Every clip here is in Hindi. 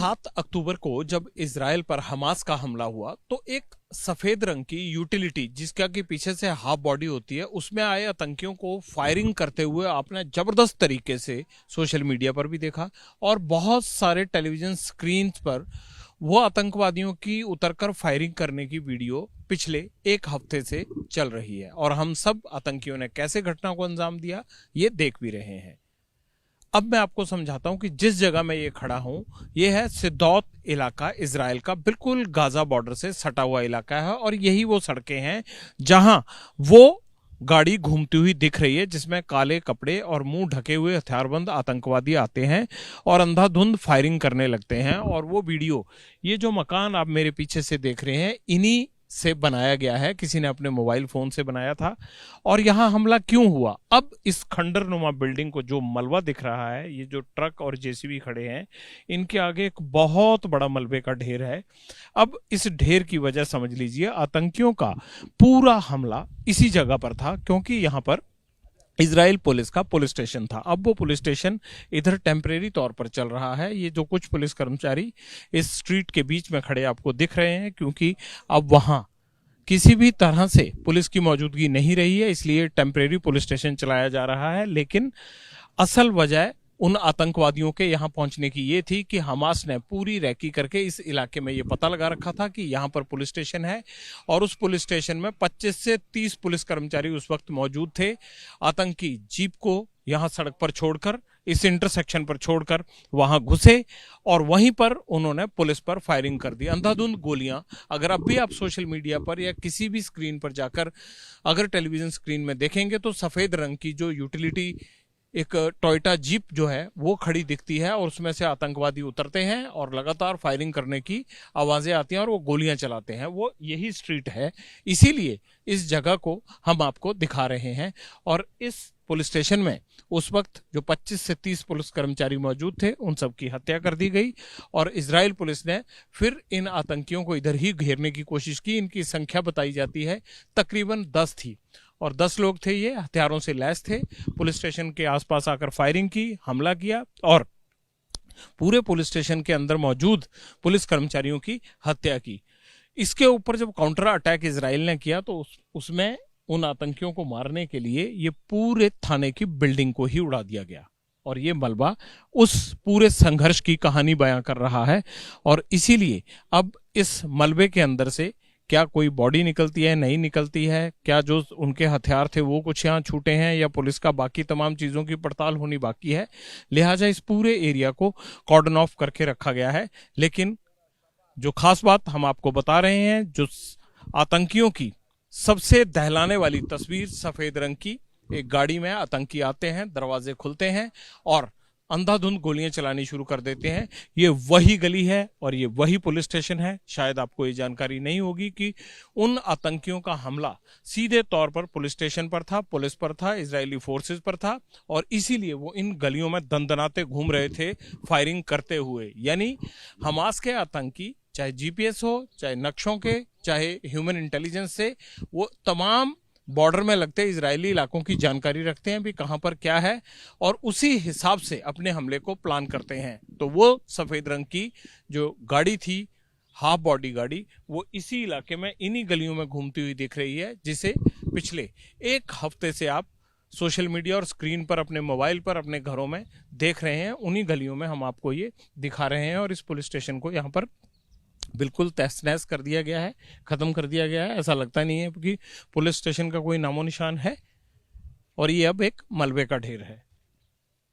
7 अक्टूबर को जब इजराइल पर हमास का हमला हुआ तो एक सफेद रंग की यूटिलिटी जिसका कि पीछे से हाफ बॉडी होती है उसमें आए आतंकियों को फायरिंग करते हुए आपने जबरदस्त तरीके से सोशल मीडिया पर भी देखा और बहुत सारे टेलीविजन स्क्रीन पर वो आतंकवादियों की उतरकर फायरिंग करने की वीडियो पिछले एक हफ्ते से चल रही है और हम सब आतंकियों ने कैसे घटना को अंजाम दिया ये देख भी रहे हैं। अब मैं आपको समझाता हूं कि जिस जगह मैं ये खड़ा हूं ये है सिद्दौत इलाका, इजराइल का बिल्कुल गाजा बॉर्डर से सटा हुआ इलाका है और यही वो सड़कें हैं जहां वो गाड़ी घूमती हुई दिख रही है जिसमें काले कपड़े और मुंह ढके हुए हथियारबंद आतंकवादी आते हैं और अंधाधुंध फायरिंग करने लगते हैं। और वो वीडियो, ये जो मकान आप मेरे पीछे से देख रहे हैं, इन्हीं से बनाया गया है, किसी ने अपने मोबाइल फोन से बनाया था। और यहां हमला क्यों हुआ? अब इस खंडरनुमा बिल्डिंग को जो मलबा दिख रहा है, ये जो ट्रक और जेसीबी खड़े हैं, इनके आगे एक बहुत बड़ा मलबे का ढेर है। अब इस ढेर की वजह समझ लीजिए, आतंकियों का पूरा हमला इसी जगह पर था क्योंकि यहां पर इजराइल पुलिस का पुलिस स्टेशन था। अब वो पुलिस स्टेशन इधर टेम्परेरी तौर पर चल रहा है। ये जो कुछ पुलिस कर्मचारी इस स्ट्रीट के बीच में खड़े आपको दिख रहे हैं क्योंकि अब वहां किसी भी तरह से पुलिस की मौजूदगी नहीं रही है, इसलिए टेम्परेरी पुलिस स्टेशन चलाया जा रहा है। लेकिन असल वजह उन आतंकवादियों के यहां पहुंचने की ये थी कि हमास ने पूरी रैकी करके इस इलाके में ये पता लगा रखा था कि यहां पर पुलिस स्टेशन है और उस पुलिस स्टेशन में 25 से 30 पुलिस कर्मचारी उस वक्त मौजूद थे। आतंकी जीप को यहां सड़क पर छोड़कर, इस इंटरसेक्शन पर छोड़कर वहां घुसे और वहीं पर उन्होंने पुलिस पर फायरिंग कर दी, अंधाधुंध गोलियां। अगर अब भी आप सोशल मीडिया पर या किसी भी स्क्रीन पर जाकर अगर टेलीविजन स्क्रीन में देखेंगे तो सफेद रंग की जो यूटिलिटी एक टोयोटा जीप जो है वो खड़ी दिखती है और उसमें से आतंकवादी उतरते हैं और लगातार फायरिंग करने की आवाजें आती हैं और वो गोलियां चलाते हैं। वो यही स्ट्रीट है, इसीलिए इस जगह को हम आपको दिखा रहे हैं। और इस पुलिस स्टेशन में उस वक्त जो 25 से 30 पुलिस कर्मचारी मौजूद थे उन सब की हत्या कर दी गई और इजराइल पुलिस ने फिर इन आतंकियों को इधर ही घेरने की कोशिश की। इनकी संख्या बताई जाती है तकरीबन 10 थी और 10 लोग थे, ये हथियारों से लैस थे। पुलिस स्टेशन के आसपास आकर फायरिंग की, हमला किया और पूरे पुलिस स्टेशन के अंदर मौजूद पुलिस कर्मचारियों की हत्या की। इसके ऊपर जब काउंटर अटैक इजराइल ने किया तो उसमें उन आतंकियों को मारने के लिए ये पूरे थाने की बिल्डिंग को ही उड़ा दिया गया और ये मलबा उस पूरे संघर्ष की कहानी बयां कर रहा है। और इसीलिए अब इस मलबे के अंदर से क्या कोई बॉडी निकलती है, नहीं निकलती है, क्या जो उनके हथियार थे वो कुछ यहाँ छूटे हैं या पुलिस का बाकी तमाम चीजों की पड़ताल होनी बाकी है। लिहाजा इस पूरे एरिया को कॉर्डन ऑफ करके रखा गया है। लेकिन जो खास बात हम आपको बता रहे हैं, जो आतंकियों की सबसे दहलाने वाली तस्वीर, सफेद रंग की एक गाड़ी में आतंकी आते हैं, दरवाजे खुलते हैं और अंधाधुंध गोलियां चलानी शुरू कर देते हैं। ये वही गली है और ये वही पुलिस स्टेशन है। शायद आपको ये जानकारी नहीं होगी कि उन आतंकियों का हमला सीधे तौर पर पुलिस स्टेशन पर था, पुलिस पर था, इजरायली फोर्सेस पर था और इसीलिए वो इन गलियों में दंदनाते घूम रहे थे फायरिंग करते हुए। यानी हमास के आतंकी, चाहे जीपीएस हो, चाहे नक्शों के, चाहे ह्यूमन इंटेलिजेंस से, वो तमाम बॉर्डर में लगते इजरायली इलाकों की जानकारी रखते हैं भी कहां पर क्या है और उसी हिसाब से अपने हमले को प्लान करते हैं। तो वो सफेद रंग की जो गाड़ी थी, हाफ बॉडी गाड़ी, वो इसी इलाके में इन्हीं गलियों में घूमती हुई दिख रही है, जिसे पिछले एक हफ्ते से आप सोशल मीडिया और स्क्रीन पर अपने मोबाइल पर अपने घरों में देख रहे हैं। उन्हीं गलियों में हम आपको ये दिखा रहे हैं और इस पुलिस स्टेशन को यहाँ पर बिल्कुल तहस नहस कर दिया गया है, खत्म कर दिया गया है। ऐसा लगता नहीं है कि पुलिस स्टेशन का कोई नामो निशान है और ये अब एक मलबे का ढेर है।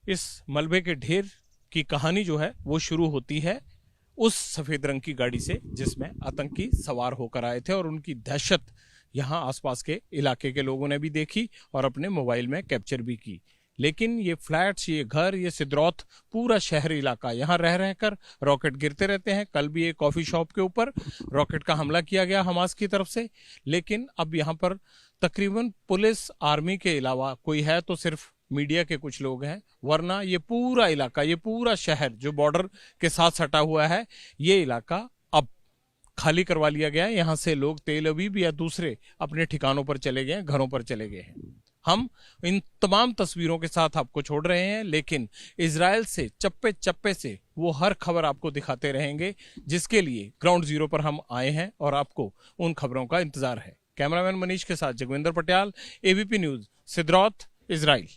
इस मलबे के ढेर की कहानी जो है वो शुरू होती है उस सफेद रंग की गाड़ी से जिसमें आतंकी सवार होकर आए थे और उनकी दहशत यहाँ आसपास के इलाके के लोगों ने भी देखी और अपने मोबाइल में कैप्चर भी की। लेकिन ये फ्लैट्स, ये घर, ये सिद्दौत पूरा शहरी इलाका, यहाँ रह रहकर रॉकेट गिरते रहते हैं। कल भी एक कॉफी शॉप के ऊपर रॉकेट का हमला किया गया हमास की तरफ से। लेकिन अब यहाँ पर तकरीबन पुलिस, आर्मी के अलावा कोई है तो सिर्फ मीडिया के कुछ लोग हैं, वरना ये पूरा इलाका, ये पूरा शहर जो बॉर्डर के साथ सटा हुआ है, ये इलाका अब खाली करवा लिया गया है। यहाँ से लोग तेल अवीव या दूसरे अपने ठिकानों पर चले गए, घरों पर चले गए हैं। हम इन तमाम तस्वीरों के साथ आपको छोड़ रहे हैं, लेकिन इजराइल से चप्पे चप्पे से वो हर खबर आपको दिखाते रहेंगे, जिसके लिए ग्राउंड जीरो पर हम आए हैं और आपको उन खबरों का इंतजार है। कैमरामैन मनीष के साथ Jagvinder Patial, ABP News, Sderot, Israel.